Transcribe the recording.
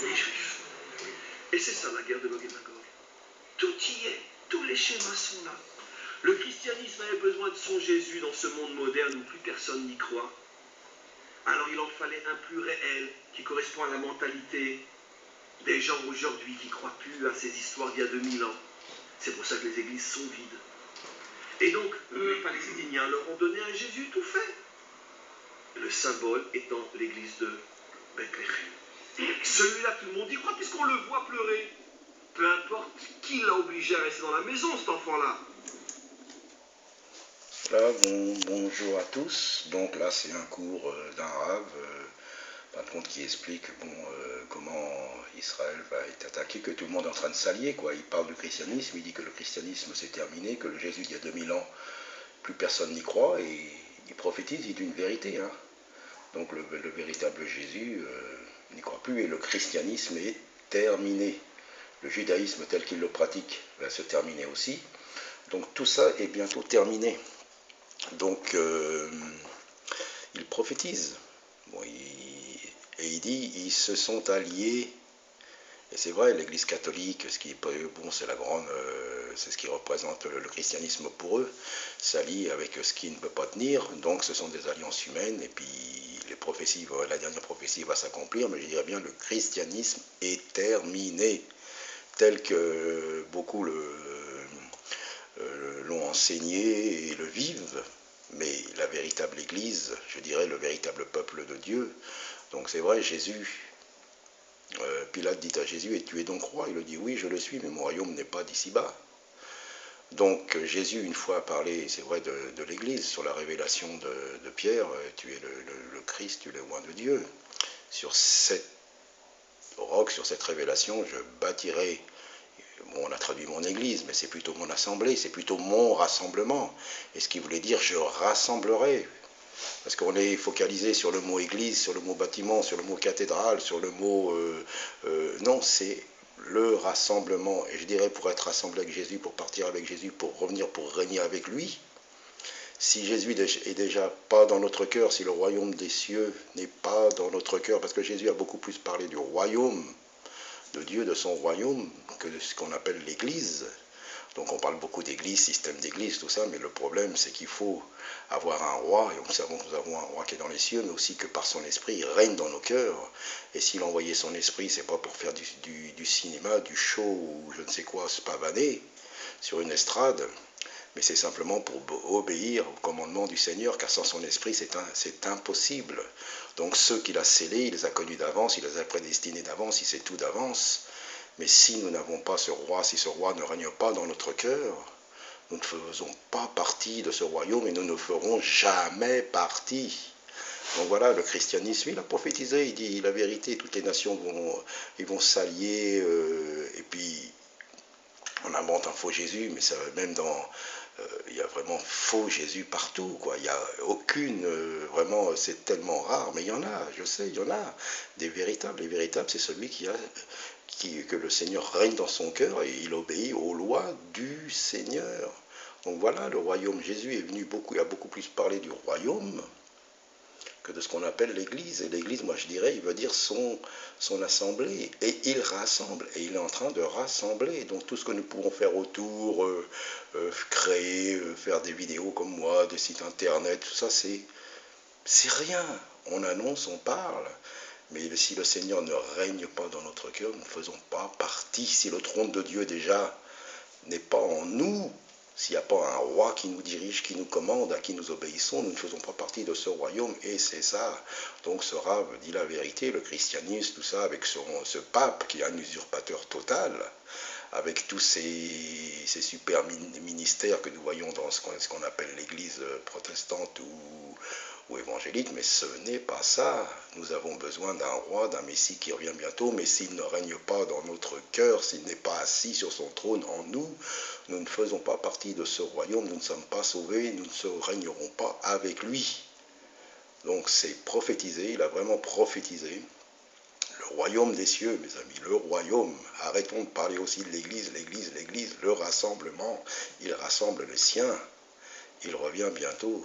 les Juifs. Et c'est ça la guerre de Gog et Magog. Tout y est, tous les schémas sont là. Le christianisme avait besoin de son Jésus dans ce monde moderne où plus personne n'y croit. Alors il en fallait un plus réel qui correspond à la mentalité des gens aujourd'hui qui ne croient plus à ces histoires d'il y a 2000 ans. C'est pour ça que les églises sont vides. Et donc, les Palestiniens leur ont donné un Jésus tout fait. Le symbole étant l'église de Bethléem. Celui-là, tout le monde y croit puisqu'on le voit pleurer. Peu importe qui l'a obligé à rester dans la maison, cet enfant-là. Là, bonjour à tous. Donc là, c'est un cours d'un rave, par contre, qui explique comment Israël va être attaqué, que tout le monde est en train de s'allier, quoi. Il parle du christianisme, il dit que le christianisme c'est terminé, que le Jésus d'il y a 2000 ans, plus personne n'y croit, et il prophétise, il dit une vérité, hein. Donc le véritable Jésus n'y croit plus, et le christianisme est terminé. Le judaïsme tel qu'il le pratique va se terminer aussi. Donc tout ça est bientôt terminé. Donc il prophétise. Bon, il dit, ils se sont alliés. Et c'est vrai, l'Église catholique, ce qui est bon, c'est la grande, c'est ce qui représente le christianisme pour eux, s'allie avec ce qui ne peut pas tenir. Donc ce sont des alliances humaines. Et puis les prophéties, la dernière prophétie va s'accomplir. Mais je dirais bien, le christianisme est terminé, tel que beaucoup l'ont enseigné et le vivent. Mais la véritable Église, je dirais le véritable peuple de Dieu. Donc c'est vrai, Jésus, Pilate dit à Jésus, et tu es donc roi? Il lui dit, oui, je le suis, mais mon royaume n'est pas d'ici-bas. Donc Jésus, une fois, a parlé, c'est vrai, de l'Église, sur la révélation de Pierre, tu es le Christ, tu es le roi de Dieu. Sur cette roc, sur cette révélation, je bâtirai. Bon, on a traduit mon église, mais c'est plutôt mon assemblée, c'est plutôt mon rassemblement. Et ce qui voulait dire, je rassemblerai. Parce qu'on est focalisé sur le mot église, sur le mot bâtiment, sur le mot cathédrale, sur le mot... non, c'est le rassemblement. Et je dirais, pour être rassemblé avec Jésus, pour partir avec Jésus, pour revenir, pour régner avec lui, si Jésus est déjà pas dans notre cœur, si le royaume des cieux n'est pas dans notre cœur, parce que Jésus a beaucoup plus parlé du royaume de Dieu, de son royaume, que de ce qu'on appelle l'Église. Donc on parle beaucoup d'Église, système d'Église, tout ça, mais le problème c'est qu'il faut avoir un roi, et nous savons que nous avons un roi qui est dans les cieux, mais aussi que par son esprit, il règne dans nos cœurs. Et s'il a envoyé son esprit, c'est pas pour faire du cinéma, du show, ou je ne sais quoi, se pavaner sur une estrade, mais c'est simplement pour obéir au commandement du Seigneur, car sans son esprit, c'est impossible. Donc ceux qu'il a scellés, il les a connus d'avance, il les a prédestinés d'avance, il sait tout d'avance. Mais si nous n'avons pas ce roi, si ce roi ne règne pas dans notre cœur, nous ne faisons pas partie de ce royaume et nous ne ferons jamais partie. Donc voilà, le christianisme, il a prophétisé, il dit la vérité, toutes les nations vont s'allier, et puis on invente un faux Jésus, mais ça, même il y a vraiment faux Jésus partout, quoi. Il n'y a aucune, vraiment, c'est tellement rare, mais il y en a, je sais, il y en a, des véritables. Les véritables, c'est celui que le Seigneur règne dans son cœur et il obéit aux lois du Seigneur. Donc voilà, le royaume, Jésus est venu il a beaucoup plus parlé du royaume que de ce qu'on appelle l'Église. Et l'Église, moi je dirais, il veut dire son assemblée. Et il rassemble, et il est en train de rassembler. Donc tout ce que nous pourrons faire autour, créer, faire des vidéos comme moi, des sites internet, tout ça, c'est rien. On annonce, on parle. Mais si le Seigneur ne règne pas dans notre cœur, nous ne faisons pas partie. Si le trône de Dieu déjà n'est pas en nous, s'il n'y a pas un roi qui nous dirige, qui nous commande, à qui nous obéissons, nous ne faisons pas partie de ce royaume, et c'est ça. Donc ce rave dit la vérité, le christianisme, tout ça, avec ce pape qui est un usurpateur total, avec tous ces super ministères que nous voyons dans ce qu'on appelle l'église protestante ou évangélique, mais ce n'est pas ça. Nous avons besoin d'un roi, d'un Messie qui revient bientôt, mais s'il ne règne pas dans notre cœur, s'il n'est pas assis sur son trône en nous, nous ne faisons pas partie de ce royaume, nous ne sommes pas sauvés, nous ne régnerons pas avec lui. Donc c'est prophétisé, il a vraiment prophétisé. Le royaume des cieux, mes amis, le royaume. Arrêtons de parler aussi de l'Église, l'Église, l'Église, le rassemblement. Il rassemble les siens. Il revient bientôt.